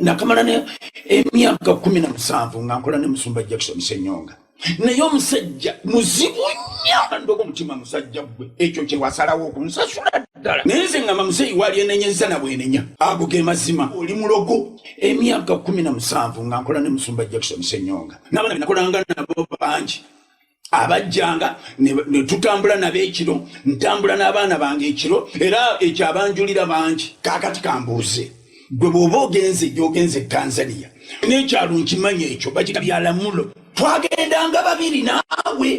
nakamala ne emyaka 17 nga nkola ne Musumba Jackson Ssenyonga naye omusajja muzibu nnyo ndogo mutima musajja gwe ekyo kye wasalawo okunsasula ddala naye nze ngamba museyi wali enenyeza na bwenenya ago ge mazima oli mulogo emyaka 17 nga nkola ne Musumba Jackson Ssenyonga n'abaana nakolanga nabo bangi abajjanga ne tutambula nabo ekiro ntambula n'abaana bange ekiro era ekyo abanjulira bangi kaakati kambuuze gwe bw'oba ogenze Tanzania n'ekyalo nkimanya ekyo bakita Byalamulo twagendanga babiri naawe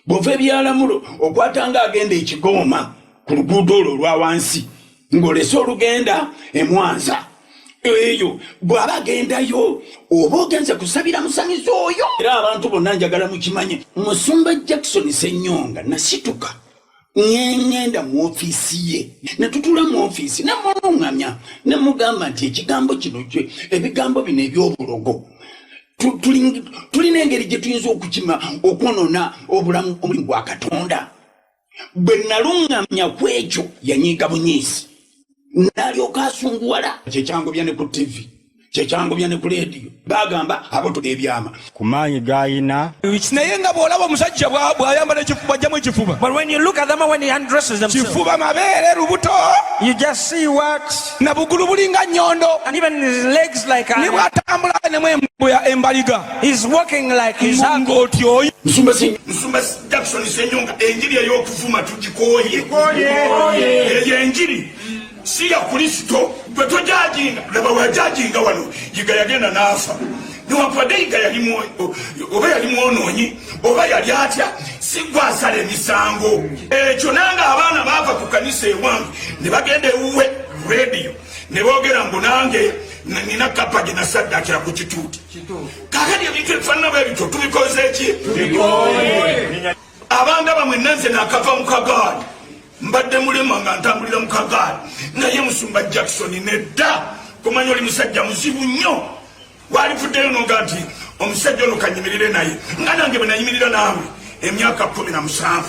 bw'ova Ebyalamulo okwatanga agenda ekigooma ku luguudo olwo olwa wansi ng'olese olugenda e Mwanza eyo bw'aba agendayo oba ogenze kusabira musamizi oyo era abantu bonna njagala mukimanye Musumba Jackson Ssenyonga nasituka ngenda mu ofisi ye netutula mu ofisi namuŋŋamya nemugamba nti ekigambo kino kye ebigambo bino ebyobulogo tulina engeri gye tuyinza okukima okwonoona obulamu omulimu gwa Katonda bwe naluŋŋamya ku ekyo yanyiiga bunyiisi n'alyoka asunguwala kyekyangobya ne ku TV kyekyangobya ne ku leediyo bagamba abo tuleebyama ku maanyi g'ayina naye nga bw'olaba omusajja bw'ayambala ekifuba ajjamu ekifuba. But when you look at them when he undresses himself, kifuba mabeere lubuto you just see wax na bugulu bulinga nnyondo and even his legs like ne bw'atambula nemu embuya embaliga he's walking like his ng'oti oyo. Musumba Jackson Ssenyonga enjiri ey'okuvuma tugikooye eyo enjiri si ya Kristo bwe tojajinga laba wajajinga wano yiga yagenda n'afa niwankubadde yiga yali oba yali mwonoonyi oba yali atya si gwasala emisango ekyo nange abaana baava ku kanisa ewange ne bagenda ewuwe rediyo ne boogera mbu nange nina kapa gye nasaddakira ku kituuti kakati ebintu ebifaanana bwe bityo tubikoze ki abanga bamwe nanze nakava mu kagaali mbadde mulema nga ntambulira mu kagaali naye Musumba Jackson nedda kumanya oli musajja muzibu nnyo walivuddeyo noga nti omusajja ono kanyimirire naye nga nange bwe nayimirira naawe emyaka 17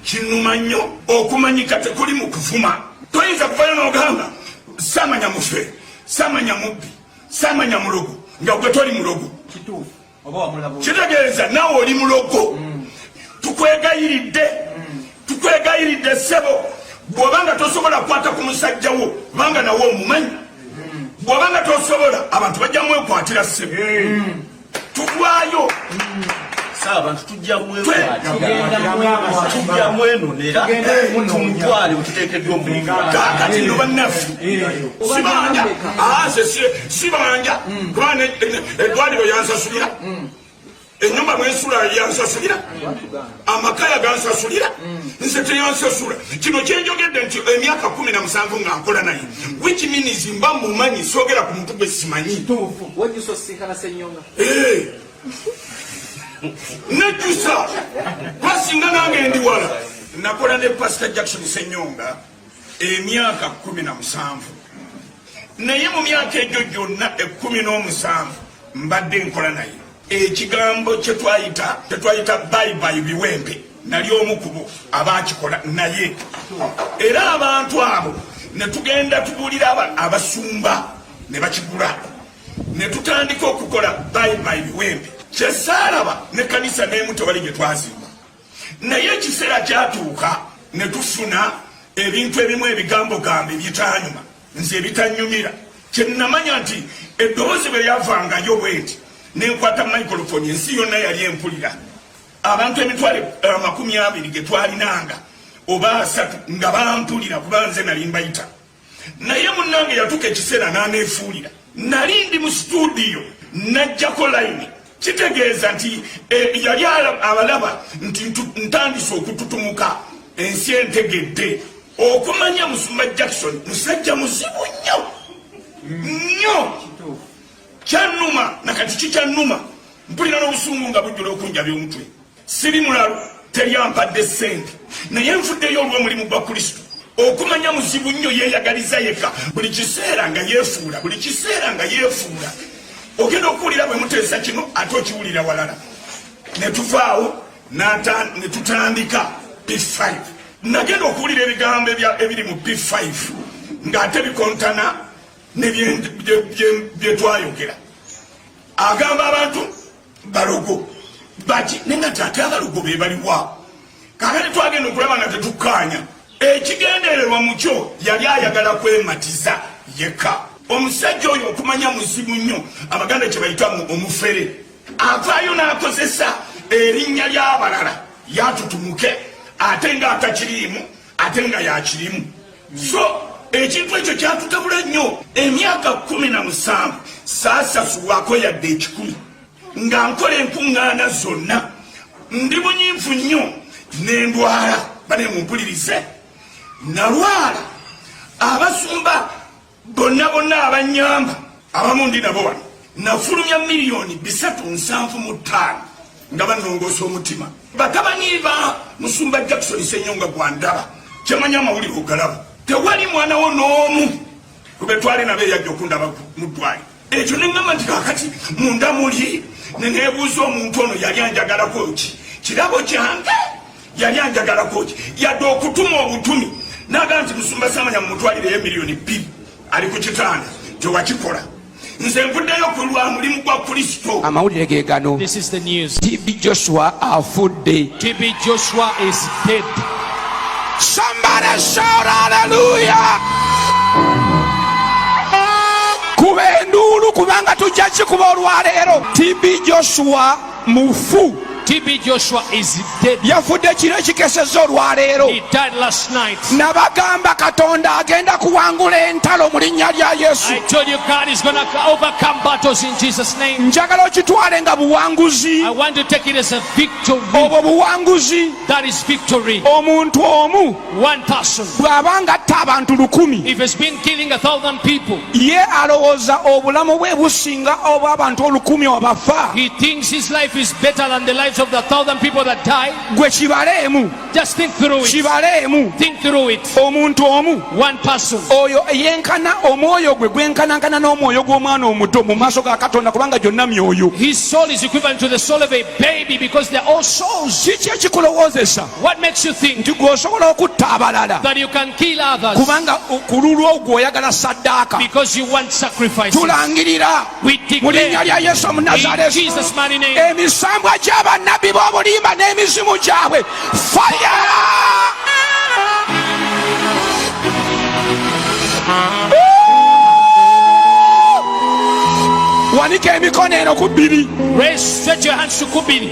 kinnuma nnyo okumanyika tekuli mu kuvuma toyinza kuvayo nogamba samanya mufe samanya mubbi samanya mulogo nga gwe toli mulogo kitegeeza nawe oli mulogo tukwegayiridde sebo bw'obanga tosobola kukwata ku musajja wo kubanga nawe omumanyi bw'obanga tosobola abantu bajja mwekwatira sebo tugwayo abantu tujja mwenonera tumutwale bututeekeddwa omulinga kakati nno bannaffe sibanja sibanja kubanga eddwaliro yansasulira enyumba mwensula yansasulira amakaya gansasulira nze teyansasula kino kyenjogedde nti emyaka 17 nga nkola naye which means mba mumanyi soogera ku muntu gwe simanyi nejjusa basinga nange ndi wala nakola ne Pastor Jackson Ssenyonga emyaka 17 naye mu myaka egyo gyonna 17 mbadde nkola naye ekigambo kyetwayita bayibayi biwempe nali omukubo abakikola naye era abantu abo ne tugenda tubuulira abasumba ne bakigula ne tutandika okukola bayibayi biwempe kyesaalaba ne kanisa n'emu tewali gye twazimba naye ekiseera kyatuuka ne tufuna ebintu ebimu ebigambogambo ebyetaanyuma nze ebitanyumira kyenamanya nti eddoboozi bwe lyavangayo bwenti nenkwata microphone ensi yonna yali empulira abantu emitwale 20 ge twalinanga oba 3 nga bampulira kuba nze nali mbayita naye munnange yatuuka ekiseera n'aneefuulira nali ndi mu studio najjako line kitegeeza nti yali abalaba nti ntandise okututumuka ensi entegedde okumanya Musumba Jackson musajja muzibu nnyo kyannuma nakati kikyannuma mpulira n'obusungu nga bujjula okunjabya omutwe siri mulalo teryampadde ssente naye nfuddeyo olw'omulimu gwa Kristo okumanya muzibu nnyo yeeyagaliza yekka buli kiseera nga yeefuula ogenda okuwulira bwe muteesa kino ate okiwulira walala ne tuvaawo ne tutandika P5 nagenda okuwulira ebigambo ebiri mu P5 ng'ate bikontana ne bye twayogera agamba abantu balogo bati nenga tata abalogo be baliwa kakati twagenda okulaba nga tetukkaanya ekigendererwa mu kyo yali ayagala kwematiza yekka omusajja oyo okumanya muzibu nnyo abaganda kye bayita omufere avaayo n'akozesa erinnya ly'abalala yatutumuke ate nga atakiriimu ate nga yakirimu so ekintu ekyo kyatutabula nnyo emyaka 17 saasasulwako yadde 10 nga nkola enkuŋŋaana zonna ndi bunyiivu nnyo n'endwala bane mumpulirize nalwala abasumba bonna abanyamba abamu ndi nabo wano nafulumya miliyoni 375 nga banongoosa omutima batabani ba musumba Jackson Ssenyonga gwandaba kyamanya amawulire ogalaba tewali mwana wo n'omu lubetwale nabe yajja okundaba mu ddwaliro ekyo neŋŋamba nti kakati munda muli neneebuuza omuntu ono yali anjagalako ki kirabo kyange yali anjagalako ki yadde okutuma obutumi naga nti musumba samanya mumutwalireyo miliyoni 2 ali ku kitanda gyewakikola nze nvuddeyo ku lwa mulimu gwa Kristo. Amawulire ge gano. This is the news. TB Joshua afudde. TB Joshua is dead. Somebody shout hallelujah. Kuba enduulu kubanga tujja kikuba olwaleero. TB Joshua mufu. TB Joshua is dead. Yafudde kiro ekikesezza olwaleero. He died last night. Nabagamba Katonda agenda kuwangula entalo mu linnya lya Yesu. I told you God is going to overcome battles in Jesus' name. Njagala okitwale nga buwanguzi. I want to take it as a victory. Obwo buwanguzi. That is victory. Omuntu omu One person, bw'abanga atta abantu 1000 if it's been killing 1,000 people, ye alowooza obulamu bwe businga obw'abantu 1000 abafa. he thinks his life is better than the lives of the 1,000 people that died. Gwe kibaleemu. Just think through it. Kibaleemu. Think through it. Omuntu omu. One person. Oyo yenkana omwoyo gwe gwenkanankana n'omwoyo gw'omwana omuto mu maaso ga Katonda kubanga gyonna myoyo. His soul is equivalent to the soul of a baby because they're all souls. Kiki ekikulowoozesa What makes you think nti gw'osobola okutta abalala that you can kill others kubanga ku lulwo ogwo oyagala saddaaka? because you want sacrifices? Tulangirira We mu linnya lya declare Yesu in Omunnazaaleesi Jesus' mighty name, emisambwa gy'abannabbi b'obulimba n'emizimu gyabwe fire. Wanika emikono eno ku bbiri. stretch your hands to Kubili.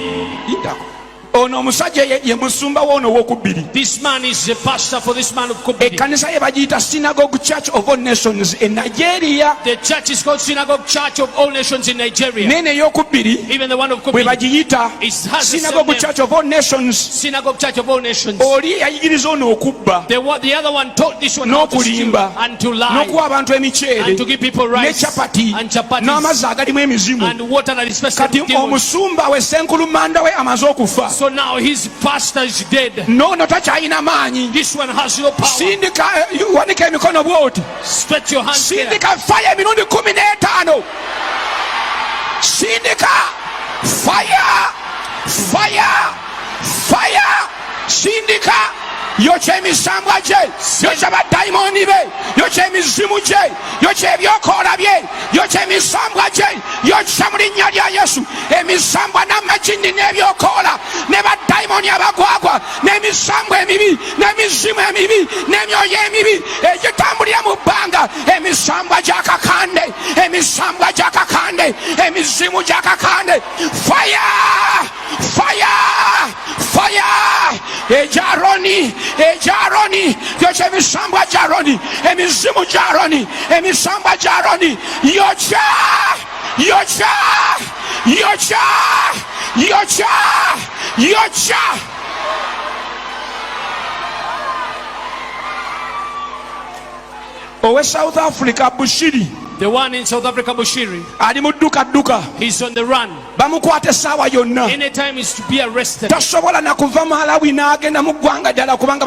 Ono omusajja ye musumba w'ono ow'okubbiri. This man is a pastor for this man of Kubili. Ekkanisa ye bagiyita Synagogue Church of All Nations e Nigeria. The church is called Synagogue Church of All Nations in Nigeria. Nene ey'okubbiri Even the one of bwe Kubili, bagiyita it has the same Synagogue name. Church of All Nations. Synagogue Church of All Nations. Oli yayigiriza ono okubba The other one taught this one how to steal n'okulimba and to lie n'okuwa abantu emiceere and to give people ne rice chapati and chapatis n'amazzi agalimu emizimu. and water that is special Kati to demons. omusumba we Senkulumanda we amaze okufa. So now his pastor is dead. N'ono takyalina maanyi. This one has no power. Sindika wanika emikono bw'oti. Stretch your hands here. Sindika fire emirundi 15. Sindika fire, fire, fire. Sindika yokya emisambwa gye, yokya badayimoni be, yokya emizimu gye, yokya ebyokoola bye, yokya emisambwa gye, yokya mu linnya lya Yesu emisambwa n'amagini n'ebyokoola ne badayimoni abagwagwa n'emisambwa emibi n'emizimu emibi n'emyoyo emibi egitambulira mu bbanga, emisambwa gy'akakande, emisambwa gy'akakande, emizimu gy'akakande. Fire, fire, fire. Ejaroni, ejaroni, yokya emisambwa gy'Aroni, emizimu gy'Aroni, emisambwa gy'Aroni, yokya, yokya, yokya, yokya, yokya. Owe South Africa Bushiri The one in South Africa, Bushiri, ali mu dduka. he's on the run. Bamukwata essaawa yonna. Anytime is to be arrested. Tasobola na kuva Malawi n'agenda mu ggwanga ddala kubanga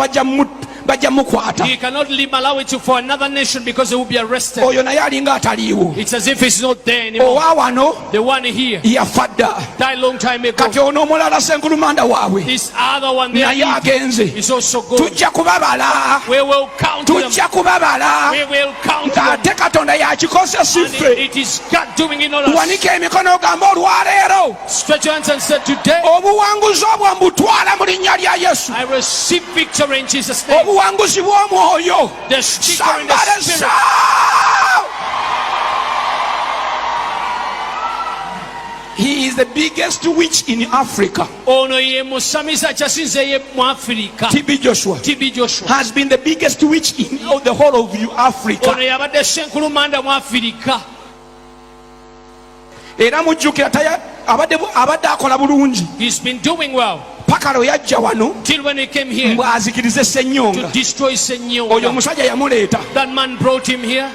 bajja mukwata. He cannot allow it for another nation because he will be arrested. Oyo naye alinga ataliiwo. It's as if he's not there anymore. Owa wano The one here yafa dda. died long time ago. Kati ono omulala Ssenkulumanda waabwe This other one there naye agenze. is also good. Tujja kubabala. We will count them. Tujja kubabala. We will count them. Ng'ate Katonda yakikoze si And ffe. it is God doing in all us. Wanika emikono ogamba olwaleero Stretch your hands and say, today obuwanguzi obwo mbutwala mu linnya lya Yesu. I receive victory in Jesus' name. Obuwanguzi bw'omwoyo. The speaker in the Somebody spirit. shout! He is the biggest witch in Africa. Ono ye musamiza kyasinze ye mu Africa. TB Joshua TB Joshua. has been the biggest witch in the whole of Africa. Ono yabadde Ssenkulumanda mu Africa. Era mujjukira abadde akola bulungi. He's been doing well Paka lwe yajja wano till when he came here mbw'azikirize to Ssenyonga. destroy Oyo Ssenyonga. omusajja yamuleeta. That man brought him here.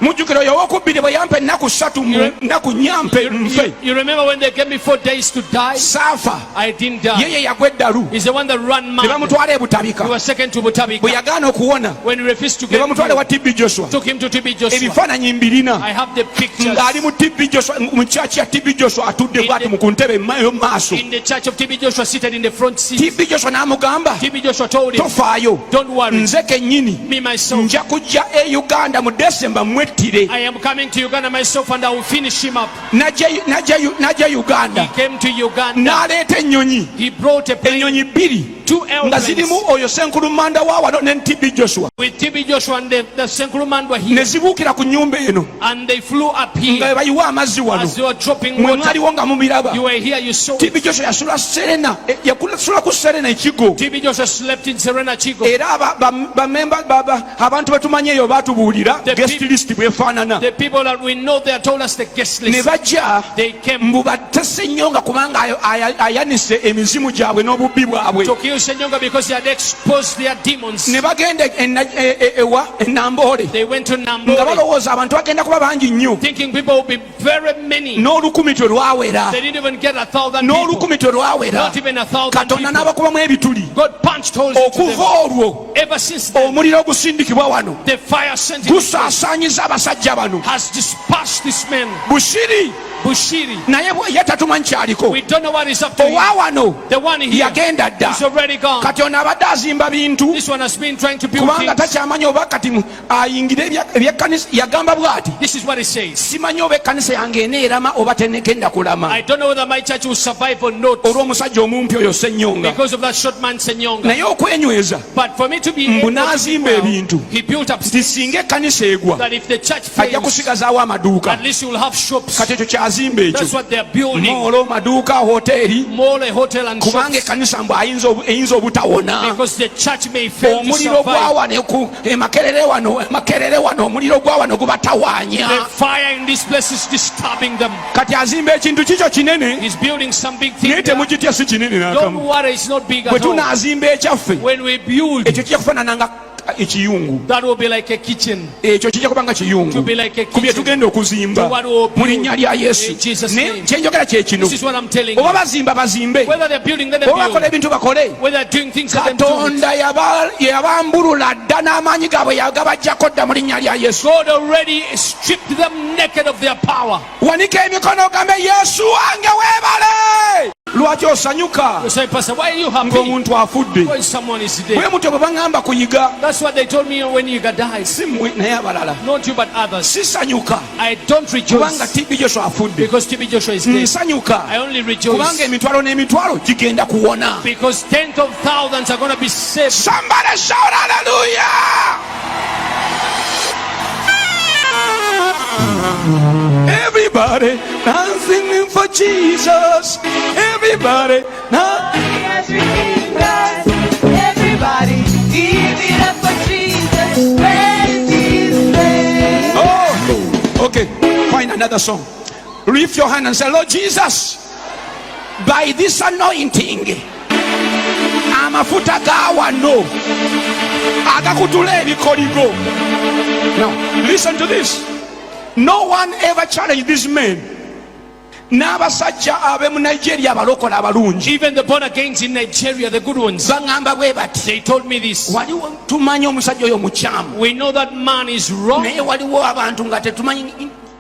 Mujjukira oyo ow'okubbiri bwe yampa ennaku 3 mu nnaku nyampe nfe. You remember when they gave me 4 days to die? Saafa. I didn't die. Yeye yagwa eddalu. He's the one that ran Ne mad. bamutwala e Butabika. He was taken to Bwe Butabika. yagaana okuwona When he refused to ne get bamutwala wa healed, TB Joshua. took him to TB Joshua. Ebifaananyi mbirina. I have the pictures. Ng'ali mu TB Joshua mu kyaki ya TB Joshua atudde bw'ati mu ku ntebe ey'omumaaso. In the church of TB Joshua, seated in the front seat. TB Joshua n'amugamba TB Joshua told him, tofaayo don't worry, nze kennyini me myself, nja kujja e Uganda mu Desemba mwettire. I am coming to Uganda myself and I will finish him up. Najja He Uganda came to Uganda. n'aleeta ennyonyi He brought a plane, ennyonyi bbiri 2 nga airplanes, zirimu oyo Ssenkulumanda wa wano ne TB Joshua with TB Joshua and the Ssenkulumanda were ne here. zibuukira ku nnyumba eno And they flew up nga here bayiwa amazzi wano as they were dropping mwe water. mwaliwo nga mubiraba. You were here, you saw it. TB Joshua yasula Serena yasula ku Serena ekigo TB Joshua slept in Serena Chico. era bamemba abantu betumanyi eyo baatubuulira The guest peop- list bwefaanana The people that we know, they told us the guest ne list. bajja They came mbu batte Ssenyonga kubanga ayanise emizimu gyabwe n'obubbi bwabwe. to kill Ssenyonga because he had exposed their demons. Ne bagenda ewa enamboole They went to nga Nambole balowooza abantu bagenda kuba bangi nnyo thinking people will be very many. n'olukumi twe lwawera They didn't even get 1,000 people. n'olukumi twe lwawera Not even 1,000 Katonda people. n'abakubamu ebituli. God punched holes into Okuva them. olwo Ever since then, omuliro ogusindikibwa wano the fire sent in this place gusaasaanyiza abasajja bano. has dispatched this man. Bushiri Bushiri. naye ye tatumanyi kyaliko. We don't know what is up to owa him. wano The one here yagenda dda. is already gone. Kati ono abadde azimba bintu This one has been trying to build kubanga things. takyamanyi oba kati ayingire ebyekkanisa. Yagamba bw'ati This is what he says. simanyi oba ekkanisa yange eneerama oba tenegenda kulama I don't know whether my church will survive or not olw'omusajja omumpi oyo Ssenyonga. because of that short man Ssenyonga. naye okwenyweza But for me to be mbu able to do n'azimba well, ebintu he built up nti singa ekkanisa egwa that if the church ajja fails, kusigazaawo amaduuka. at least you will have shops. kati ekyo kyazimba ekyo That's what they're building. moolo maduuka hoteeri Mall, a hotel and kubanga shops. ekkanisa mbu eyinza obutawona. Because the church may fail to omuliro gwa survive. wano emakerere wano omuliro gwa wano gubatawaanya. The fire in this place is disturbing them. kati azimba ekintu kikyo kinene He's building some big thing naye there. temugitya si kinene Don't n'akamu. worry, it's not big bwe at all. tunaazimba ekyaffe When we build, ekyo kijja kufaanana nga ekiyungu. that will be like a kitchen. ekyo kijja kuba nga kiyungu To be like a ku bye kitchen. tugenda okuzimba To what we will mu linnya lya Yesu. in Jesus' naye name. kyenjogera kye kino This is what I'm telling you. oba bazimba bazimbe Whether they're building, let them oba bakola build. ebintu bakole. Whether they're doing things, let them do it. Katonda yabambulula dda n'amaanyi gaabwe yagabajjako dda mu linnya lya Yesu. God already stripped them naked of their power. wanika emikono ogambe Yesu wange weebale. lwaki osanyuka You say, Pastor, why are you happy ng'omuntu afudde? when someone is bwe dead? mutyo bwe baŋŋamba kuyiga That's what they told me when Yiga died. si mmwe naye abalala Not you, but others. sisanyuka I don't kubanga rejoice TB Joshua afudde. because TB Joshua is dead. nsanyuka I only kubanga rejoice emitwalo n'emitwalo gigenda kuwona. because tens of thousands are going to be saved. Somebody shout hallelujah. Everybody dancing for Jesus. Everybody now. Everybody, give it up for Jesus. Praise His name. Oh, okay. Find another song. Lift your hand and say, Lord Jesus, by this anointing, amafuta gawano agakutula ebikoligo. Now, listen to this. No one ever challenged this man n'abasajja ab'emu Nigeria abalokola abalungi Even the born agains in Nigeria, the good ones, baŋŋamba bwe bati they told me this. waliwo tumanyi omusajja oyo mukyamu We know that man is wrong, naye waliwo abantu nga tetumanyi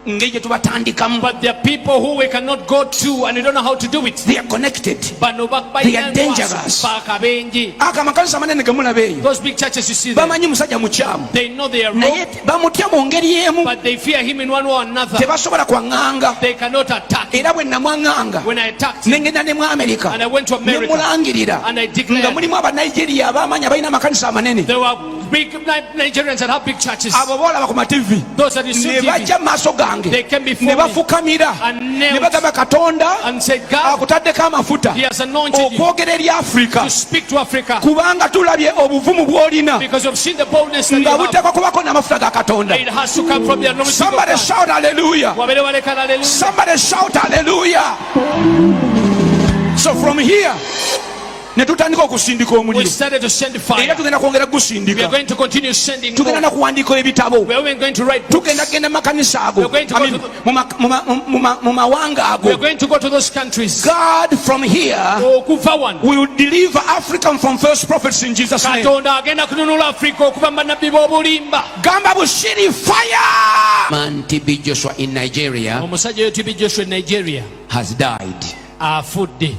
ngeri gye tubatandikamu. but there are people who we cannot go to and we don't know how to do it. They are connected. Bano They are dangerous. bakabenje. Ako amakanisa amanene ge mulaba eyo Those big churches you see there, bamanyi musajja mukyamu they know they are naye wrong, bamutya mu ngeri emu but they fear him in one way or another. tebasobola kwaŋŋanga. They cannot attack him. Era bwe namwaŋŋanga When I attacked him nengenda ne mu Amerika and I went to ne America, mulangirira and I nga declared mulimu abanigeria abamanyi abalina amakanisa amanene there were big Nigerians that have big churches. abo boolaba ku mativi Those that you see ne TV, bajja mu maaso gange they came before ne me bafukamira and ne knelt bagamba katonda and said, God, akutaddeko amafuta He has anointed you okwogera eri Afrika to speak to Africa, kubanga tulabye obuvumu bw'olina because we've seen the boldness that you nga have. buteekwa kubako n'amafuta ga katonda. It has to come from the anointing of Somebody God. shout hallelujah. Wabere waleka hallelujah. Somebody shout hallelujah. So from here ne tutandika okusindika We omuliro started to send era fire. tugenda kwongera We are gusindika going to continue sending tugenda more. nakuwandika ebitabo We are even going to write books. tugenda genda mu makanisa ago We are going to go I mean, mu mawanga We are ago. going to go to those countries. God from here Okuva wano, will deliver Africa from false prophets in Jesus name. Katonda agenda kununula Africa okuva mu bannabbi b'obulimba. Gamba bushiri fire. Man TB Joshua in Nigeria Omusajja oyo TB Joshua in Nigeria has died. afudde.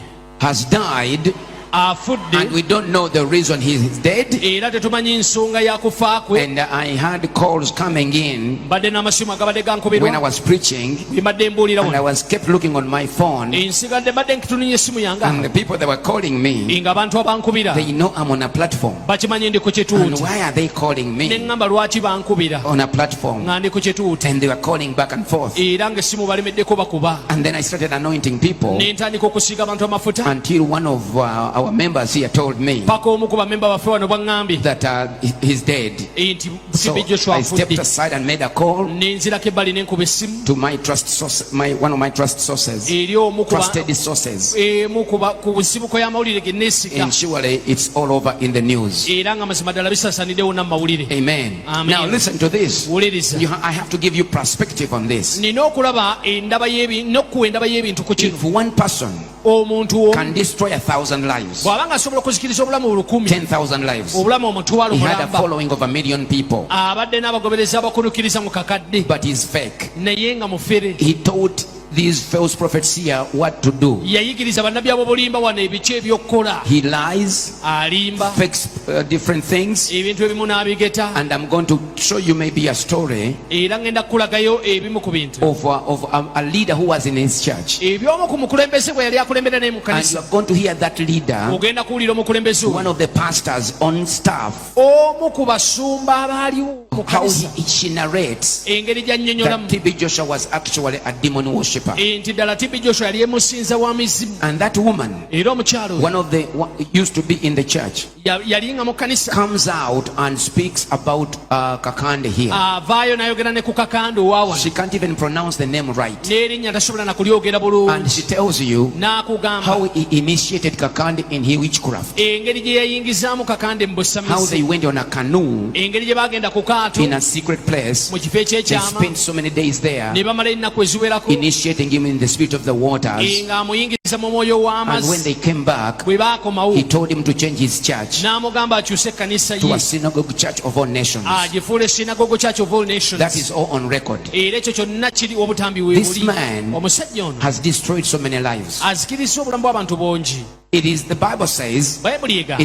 And we don't know the reason he is dead. Era tetumanyi nsonga yakufa kwe. And I had calls coming in Badde n'amasimu agabadde when I gankubirwa. was preaching, Mbadde mbuulira and I wano. was kept looking on my phone, Nsigadde badde nkitununya essimu yange. and the people that were calling me, Nga abantu abankubira they know I'm on a platform. bakimanyi ndi ku And kituuti. why are they calling Ne me ŋŋamba lwaki bankubira on a platform? nga ndi ku kituuti. And they were calling back and forth. Era ng'essimu balemeddeko bakuba. And then I started anointing people Ne ntandika okusiiga abantu amafuta. until one of our members here told me Paka omu ku bamemba baffe wano bwaŋŋambye that he's dead. nti So TB Joshua I stepped afudde. aside and made a call Ne nzirako ebbali ne nkuba essimu to my trust source, one of my trust sources, eri omu ku ba- trusted sources. emu ku nsibuko y'amawulire ge neesiga. And surely it's all over in the news. Era nga mazima ddala bisasaniddewo nammawulire. Amen. Amen. Now listen to this. Wuliriza. I have to give you perspective on this. Nina okulaba n'okkuwa endaba y'ebintu ku kino. If one person Omuntu omu can destroy 1,000 lives, bw'aba nga asobola okuzikiriza obulamu 10,000, 10,000 lives, obulamu omutwalo he had a mulamba, following of 1 million people, abadde n'abagoberezi abakunukiriza mu kakadde, but he's fake. naye nga mufere. He taught these false prophets here what to do. Yayigiriza bannabbi ab'obulimba wano ebiki eby'okukola. He lies, Alimba fakes different things, ebintu ebimu n'abigeta. and I'm going to show you maybe a story Era ngenda kukulagayo ebimu ku bintu of a leader who was in his church. ebyomu ku mukulembeze bwe yali akulembera naye mu And you kanisa. are going to hear that leader, Ogenda kuwulira omukulembeze one oyo, of the pastors on staff, omu ku basumba abaaliwo mu how kanisa, she narrates engeri that gy'annyonnyolamu TB Joshua was actually a demon worshipper. nti ddala TB Joshua yali emusinza wa mizimu. And that woman, Era omukyalo oyo one of the used to be in the church, yali nga mu kanisa, comes out and speaks about Kakande here. avaayo n'ayogera ne ku kakande owaawa, She can't even pronounce the name right. n'erinnya tasobola na kulyogera And bulungi. she tells you N'akugamba how he initiated Kakande in his witchcraft. engeri gye yayingizaamu kakande mu How they busamizi, went on a canoe engeri gye bagenda ku kaato in a secret place. mu kifo They ekyekyama, spent so many days there, ne bamala ennaku eziwerako initiating him in the spirit of the waters. ng'amuyingiza mu mwoyo And when w'amazzi. they came back, Bwe baakomawo he told him to change his church n'amugamba akyuse ekkanisa to ye a synagogue church of all nations. agifuula esinagogo church of all nations. That is all on record. Era ekyo kyonna kiri obutambi This weebuli. man Omusajja ono has destroyed so many lives. azikiriza obulamu bw'abantu bungi. It is, the Bible says, Bayibuli egamba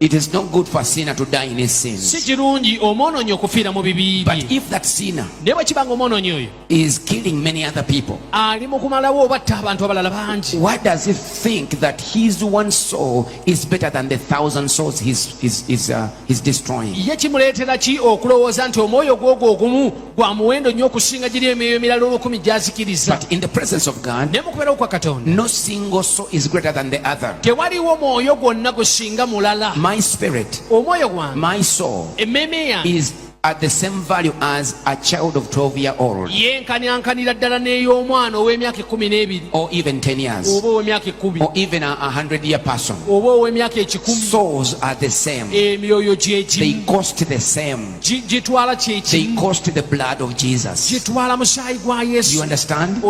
it is not good for a sinner to die in his si sins. kirungi omwonoonyi okufiira mu bibi But bye. if that sinner Naye bwe kibanga omwonoonyi oyo is killing many other people, ali mu kumalawo obatta abantu abalala bangi, why does he think that his one soul is better than the 1,000 souls he's destroying? ye kimuleetera ki okulowooza nti omwoyo gwogwo ogumu gwa muwendo nnyo okusinga giri emyoyo emirala 10,000 gy'azikiriza? But in the presence of God, Naye mu kubeerawo kwa Katonda no single soul is greater than the other. tewaliwo mwoyo gwonna gusinga mulala. My spirit, Omwoyo gwange, my soul emmeeme yange is at the same value as a child of 12-year-old yenkanyankanira ddala n'ey'omwana ow'emyaka 12 or even 10 years oba ow'emyaka 10 or even a 100-year person. oba ow'emyaka 10. Souls are the same. Emyoyo They gyekimu, cost the same. gitwala They kyekimu, cost the blood of Jesus. gitwala musaayi gwa You Yesu. understand?